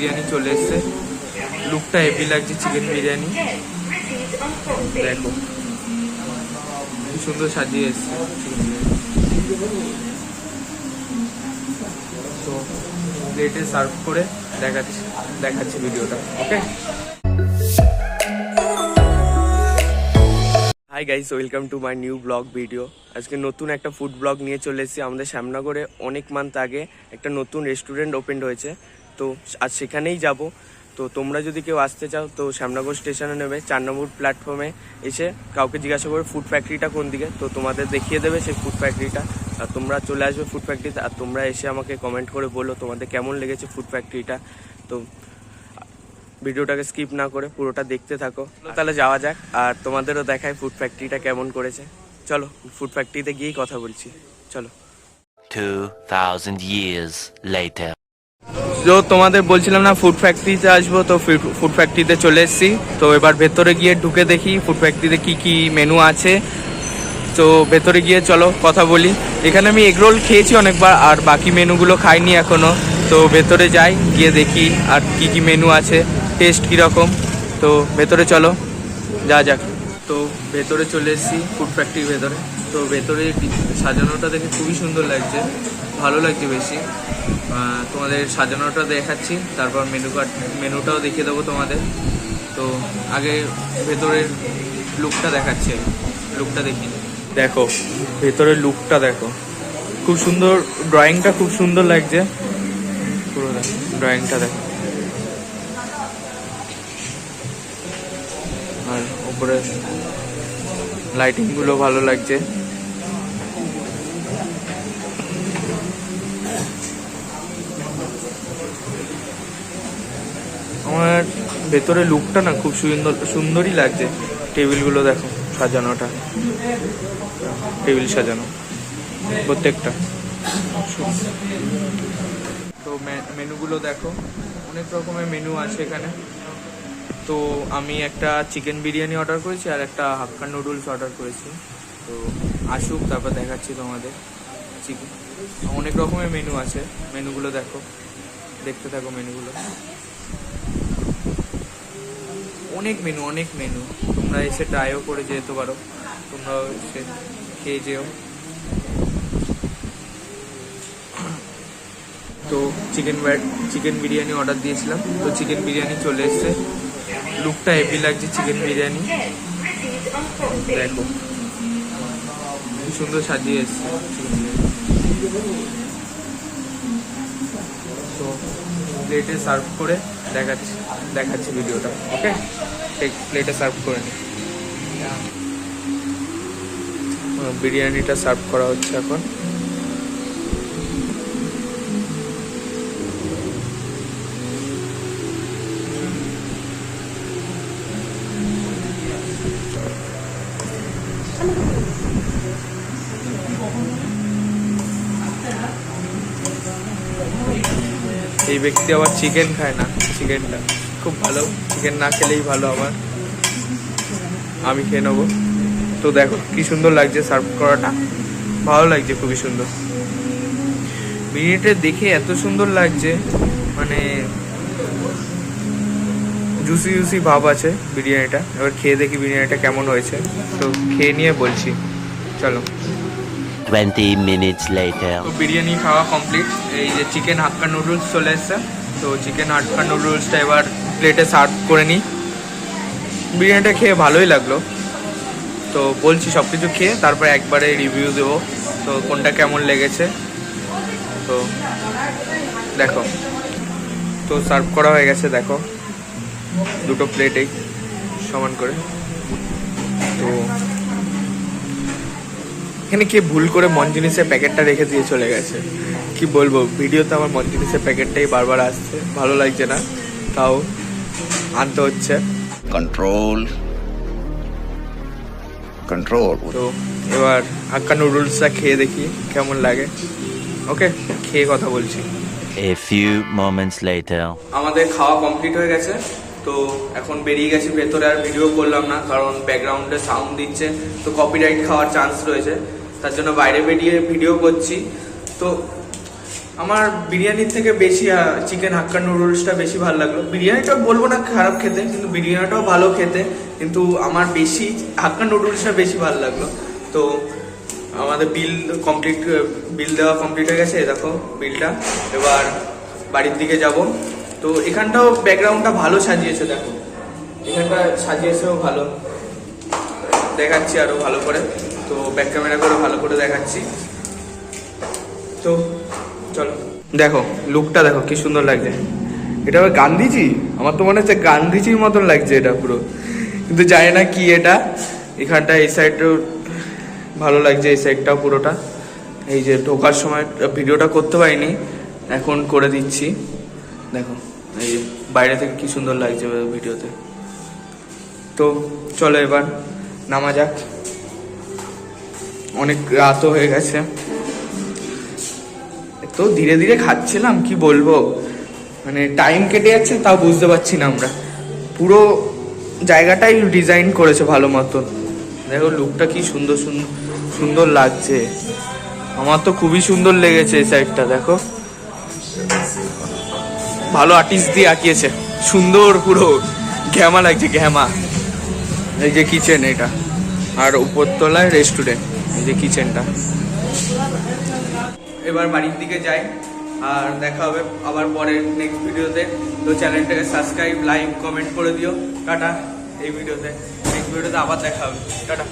বিরিয়ানি চলে এসছে। লুকটা হেভি লাগছে চিকেন বিরিয়ানি, দেখো কি সুন্দর সাজিয়ে এসছে চিকেন বিরিয়ানি। তো প্লেটে সার্ভ করে দেখাচ্ছি ভিডিওটা। Okay, hi guys, welcome to my new blog video. আজকে নতুন একটা ফুড ব্লগ নিয়ে চলে এসেছি। আমাদের শ্যামনগরে অনেক মান্থ আগে একটা নতুন রেস্টুরেন্ট ওপেন হয়েছে, তো আজ সেখানেই যাব। তো তোমরা যদি কেউ আসতে চাও তো শ্যামনগর স্টেশনে নেবে, 4 নম্বর প্ল্যাটফর্মে এসে কাউকে জিজ্ঞাসা করে ফুড ফ্যাক্টরিটা কোন দিকে, তো তোমাদের দেখিয়ে দেবে সেই ফুড ফ্যাক্টরিটা। আর তোমরা চলে আসবে ফুড ফ্যাক্টরিতে, আর তোমরা এসে আমাকে কমেন্ট করে বলো তোমাদের কেমন লেগেছে ফুড ফ্যাক্টরিটা। তো ভিডিওটাকে স্কিপ না করে পুরোটা দেখতে থাকো। তাহলে যাওয়া যাক, আর তোমাদেরও দেখায় ফুড ফ্যাক্টরিটা কেমন করেছে। চলো ফুড ফ্যাক্টরিতে গিয়েই কথা বলছি, চলো। 2000 years later. তো তোমাদের বলছিলাম না ফুড ফ্যাক্টরিতে আসবো, তো ফুড ফ্যাক্টরিতে চলে এসেছি। তো এবার ভেতরে গিয়ে ঢুকে দেখি ফুড ফ্যাক্টরিতে কি কি মেনু আছে। তো ভেতরে গিয়ে চলো কথা বলি। এখানে আমি এগরোল খেয়েছি অনেকবার, আর বাকি মেনুগুলো খাইনি এখনো। তো ভেতরে যাই, গিয়ে দেখি আর কি কি মেনু আছে, টেস্ট কীরকম। তো ভেতরে চলো যা যাক। তো ভেতরে চলে এসেছি ফুড ফ্যাক্টরির ভেতরে। তো ভেতরে সাজানোটা দেখে খুবই সুন্দর লাগছে, ভালো লাগছে বেশি। তোমাদের সাজানোটা দেখাচ্ছি, তারপর মেনুটাও দেখিয়ে দেবো তোমাদের। তো আগে ভেতরের লুকটা দেখাচ্ছি, লুকটা দেখি। দেখো ভেতরের লুকটা দেখো, খুব সুন্দর, ড্রয়িংটা খুব সুন্দর লাগছে পুরো। দেখো ড্রয়িংটা দেখো, আর উপরে লাইটিংগুলো ভালো লাগছে। আমার ভেতরে লুকটা না খুব সুন্দরই লাগছে। টেবিলগুলো দেখো, সাজানোটা, টেবিল সাজানো প্রত্যেকটা। তো মেনুগুলো দেখো, অনেক রকমের মেনু আছে এখানে। তো আমি একটা চিকেন বিরিয়ানি অর্ডার করেছি আর একটা হাক্কা নুডলস অর্ডার করেছি। তো আসুক তারপর দেখাচ্ছি তোমাদের। চিকেন অনেক রকমের মেনু আছে, মেনুগুলো দেখো, দেখতে থাকো মেনুগুলো। অনেক মেনু, তোমরা এসে ট্রাইও করে যেতে পারো, তোমরাও এসে খেয়ে যেও। তো চিকেন বিরিয়ানি অর্ডার দিয়েছিলাম, তো চিকেন বিরিয়ানি চলে এসছে। লুকটা হেভি লাগছে চিকেন বিরিয়ানি, দেখো খুব সুন্দর সাজিয়ে এসছে চিকেন বিরিয়ানি। তো প্লেটে সার্ভ করে দেখাচ্ছি ভিডিওটা। ওকে, প্লেটে সার্ভ করে নিই। বিরিয়ানিটা সার্ভ করা হচ্ছে এখন। এই ব্যক্তি আবার চিকেন খায় না, চিকেনটা খুব ভালো, চিকেন না খেলেই ভালো আমার, আমি খেয়ে নেবো। তো দেখো কি সুন্দর লাগছে সার্ভ করাটা, ভালো লাগছে, খুবই সুন্দর। বিরিয়ানিটা দেখে এত সুন্দর লাগছে, মানে জুসি ভাব আছে বিরিয়ানিটা। এবার খেয়ে দেখি বিরিয়ানিটা কেমন হয়েছে, তো খেয়ে নিয়ে বলছি, চলো। 20 minutes later. তো বিরিয়ানি খাওয়া কমপ্লিট। এই যে চিকেন হাক্কা নুডলস চলে এসছে, তো চিকেন হাক্কা নুডলসটা এবার প্লেটে সার্ভ করে নিই। বিরিয়ানিটা খেয়ে ভালোই লাগলো, তো বলছি সব কিছু খেয়ে তারপর একবারে রিভিউ দেবো, তো কোনটা কেমন লেগেছে। তো দেখো, তো সার্ভ করা হয়ে গেছে, দেখো দুটো প্লেটেই সমান করে। তো এখানে কে ভুল করে মন জিনিসের প্যাকেটটা রেখে দিয়ে চলে গেছে, কি বলবো। ভিডিওতে আমার মন জিনিসের প্যাকেটটাই বারবার আসছে, ভালো লাগছে না, তাও আনতে হচ্ছে। কন্ট্রোল। তো এবার হাক্কা নুডলসটা খেয়ে দেখি কেমন লাগে। ওকে, খেয়ে কথা বলছি। A few moments later. আমাদের খাওয়া কমপ্লিট হয়ে গেছে, তো এখন বেরিয়ে গেছি ভেতরে। আর ভিডিও করলাম না, কারণ ব্যাকগ্রাউন্ডে সাউন্ড দিচ্ছে, তো কপিরাইট খাওয়ার চান্স রয়েছে, তার জন্য বাইরে বেরিয়ে ভিডিও করছি। তো আমার বিরিয়ানির থেকে বেশি চিকেন হাক্কা নুডলসটা বেশি ভালো লাগলো। বিরিয়ানিটা বলবো না খারাপ খেতে, কিন্তু বিরিয়ানিটাও ভালো খেতে, কিন্তু আমার বেশি হাক্কা নুডলসটা বেশি ভালো লাগলো। তো আমাদের বিল দেওয়া কমপ্লিট হয়ে গেছে, দেখো বিলটা। এবার বাড়ির দিকে যাব। তো এখানটাও ব্যাকগ্রাউন্ডটা ভালো সাজিয়েছে, দেখো এখানটা সাজিয়েছেও ভালো, দেখাচ্ছি আরো ভালো করে। তো ব্যাক ক্যামেরা করে ভালো করে দেখাচ্ছি। তো চলো, দেখো লুকটা দেখো কি সুন্দর লাগছে। এটা আবার গান্ধীজি, আমার তো মনে হচ্ছে গান্ধীজির মতন লাগছে এটা পুরো, কিন্তু জানি না কি এটা। এখানটা এই সাইডটাও ভালো লাগছে, এই সাইডটাও পুরোটা। এই যে ঢোকার সময় ভিডিওটা করতে পারিনি, এখন করে দিচ্ছি। দেখো এই যে বাইরে থেকে কি সুন্দর লাগছে ভিডিওতে। তো চলো এবার নামা যাক, অনেক রাতও হয়ে গেছে। তো ধীরে ধীরে খাচ্ছিলাম, কি বলবো, মানে টাইম কেটে যাচ্ছে তাও বুঝতে পারছি না। আমরা পুরো জায়গাটাই ডিজাইন করেছে ভালো মতন। দেখো লুকটা কি সুন্দর সুন্দর লাগছে, আমার তো খুবই সুন্দর লেগেছে এই সাইডটা। দেখো ভালো আর্টিস্ট দিয়ে আঁকিয়েছে, সুন্দর পুরো ঘ্যামা লাগছে, ঘ্যামা। এই যে কিচেন এটা, আর উপরতলায় রেস্টুরেন্ট, এই যে কিচেনটা। এবার বাড়ির দিকে যাই, আর দেখা হবে আবার পরের নেক্সট ভিডিওতে। তো চ্যানেলটাকে সাবস্ক্রাইব, লাইক, কমেন্ট করে দিও। টাটা। এই ভিডিওতে নেক্সট ভিডিওতে আবার দেখা হবে, টাটা।